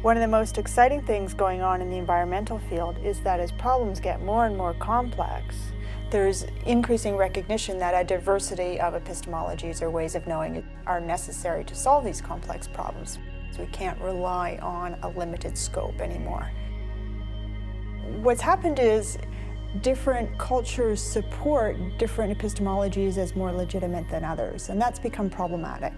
One of the most exciting things going on in the environmental field is that as problems get more and more complex, there's increasing recognition that a diversity of epistemologies or ways of knowing are necessary to solve these complex problems. So we can't rely on a limited scope anymore. What's happened is different cultures support different epistemologies as more legitimate than others, and that's become problematic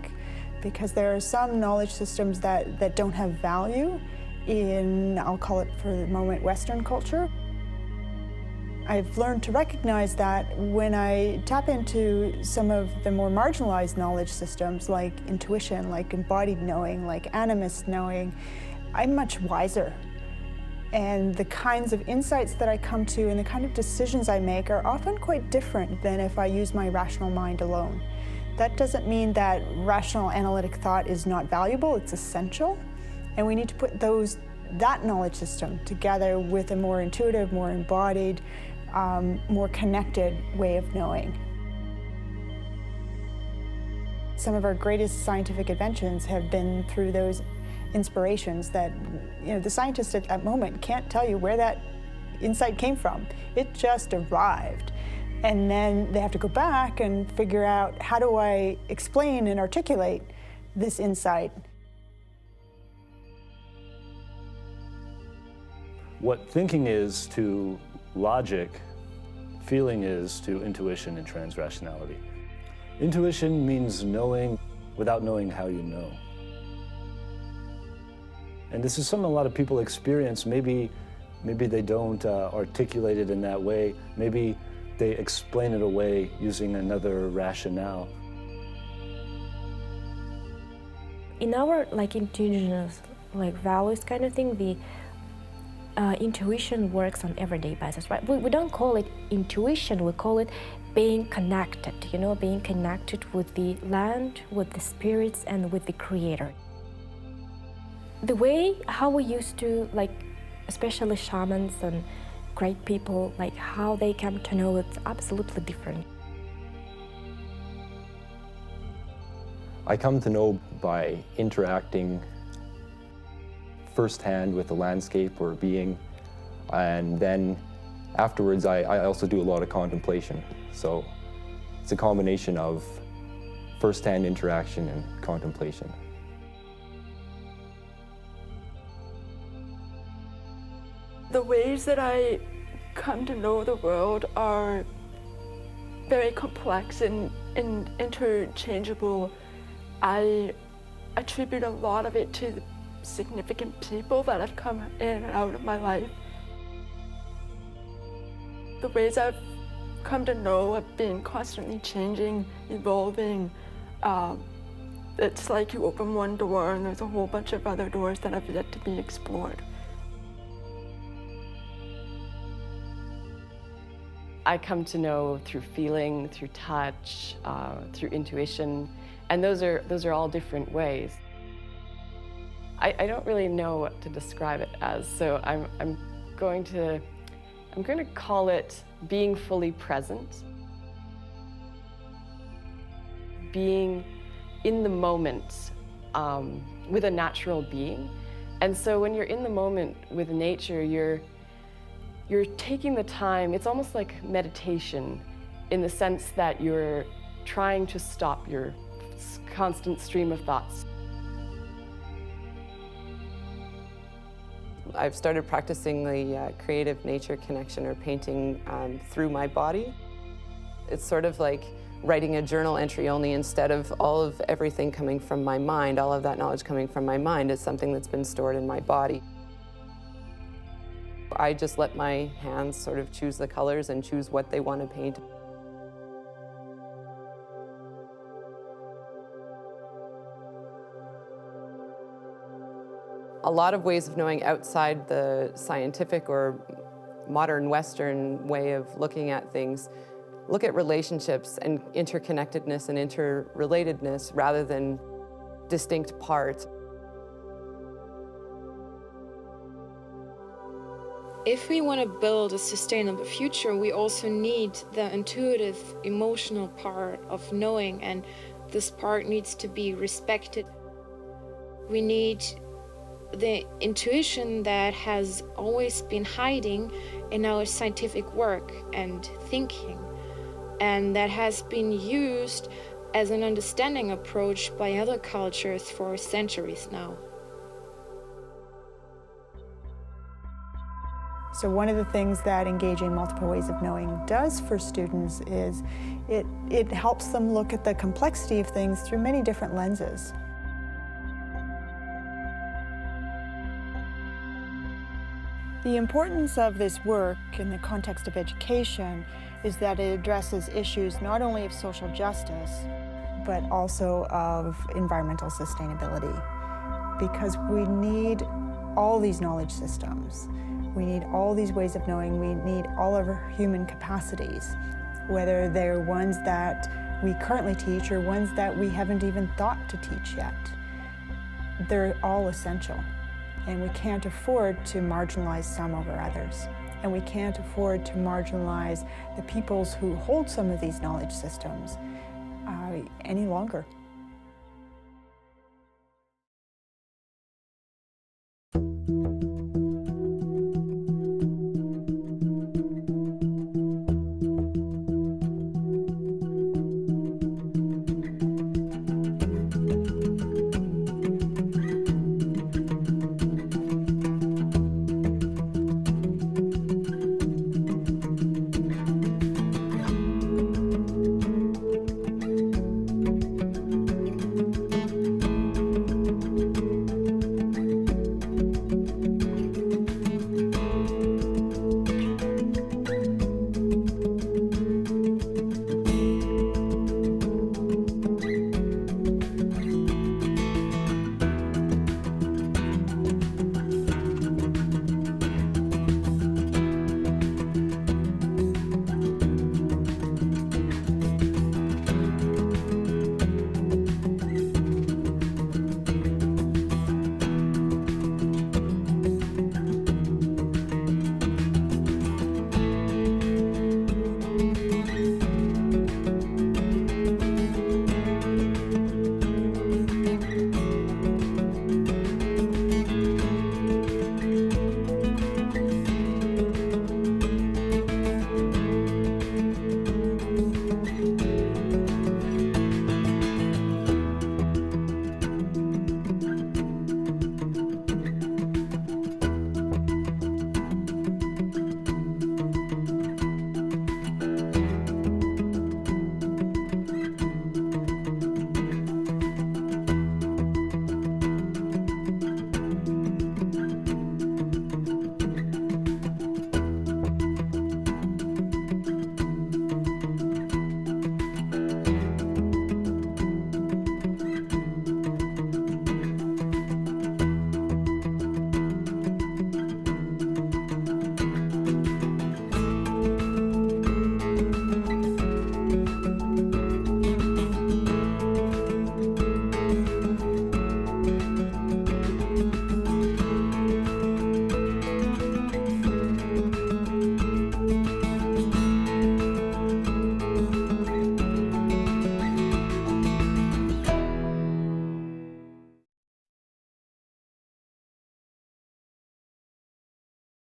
because there are some knowledge systems that don't have value in, I'll call it for the moment, Western culture. I've learned to recognize that when I tap into some of the more marginalized knowledge systems like intuition, like embodied knowing, like animist knowing, I'm much wiser. And the kinds of insights that I come to and the kind of decisions I make are often quite different than if I use my rational mind alone. That doesn't mean that rational analytic thought is not valuable, it's essential. And we need to put that knowledge system together with a more intuitive, more embodied, more connected way of knowing. Some of our greatest scientific inventions have been through those inspirations that, the scientist at that moment can't tell you where that insight came from. It just arrived. And then they have to go back and figure out, how do I explain and articulate this insight? What thinking is to logic, feeling is to intuition and transrationality. Intuition means knowing without knowing how you know. And this is something a lot of people experience. Maybe they don't articulate it in that way. Maybe they explain it away using another rationale. In our indigenous values kind of thing, the intuition works on everyday basis, right? We don't call it intuition, we call it being connected, being connected with the land, with the spirits, and with the creator. The way how we used to, especially shamans and great people, how they come to know it's absolutely different. I come to know by interacting firsthand with the landscape or being, and then afterwards I also do a lot of contemplation. So it's a combination of firsthand interaction and contemplation. The ways that I come to know the world are very complex and interchangeable. I attribute a lot of it to the significant people that have come in and out of my life. The ways I've come to know have been constantly changing, evolving. It's like you open one door and there's a whole bunch of other doors that have yet to be explored. I come to know through feeling, through touch, through intuition, and those are all different ways. I don't really know what to describe it as, so I'm going to call it being fully present, being in the moment with a natural being. And so when you're in the moment with nature, you're taking the time. It's almost like meditation in the sense that you're trying to stop your constant stream of thoughts. I've started practicing the creative nature connection or painting through my body. It's sort of like writing a journal entry, only instead of all of everything coming from my mind, all of that knowledge coming from my mind, it's something that's been stored in my body. I just let my hands sort of choose the colors and choose what they want to paint. A lot of ways of knowing outside the scientific or modern Western way of looking at things look at relationships and interconnectedness and interrelatedness rather than distinct parts. If we want to build a sustainable future, we also need the intuitive, emotional part of knowing, and this part needs to be respected. We need the intuition that has always been hiding in our scientific work and thinking, and that has been used as an understanding approach by other cultures for centuries now. So one of the things that engaging multiple ways of knowing does for students is it helps them look at the complexity of things through many different lenses. The importance of this work in the context of education is that it addresses issues not only of social justice, but also of environmental sustainability. Because we need all these knowledge systems. We need all these ways of knowing. We need all of our human capacities, whether they're ones that we currently teach or ones that we haven't even thought to teach yet. They're all essential, and we can't afford to marginalize some over others. And we can't afford to marginalize the peoples who hold some of these knowledge systems any longer.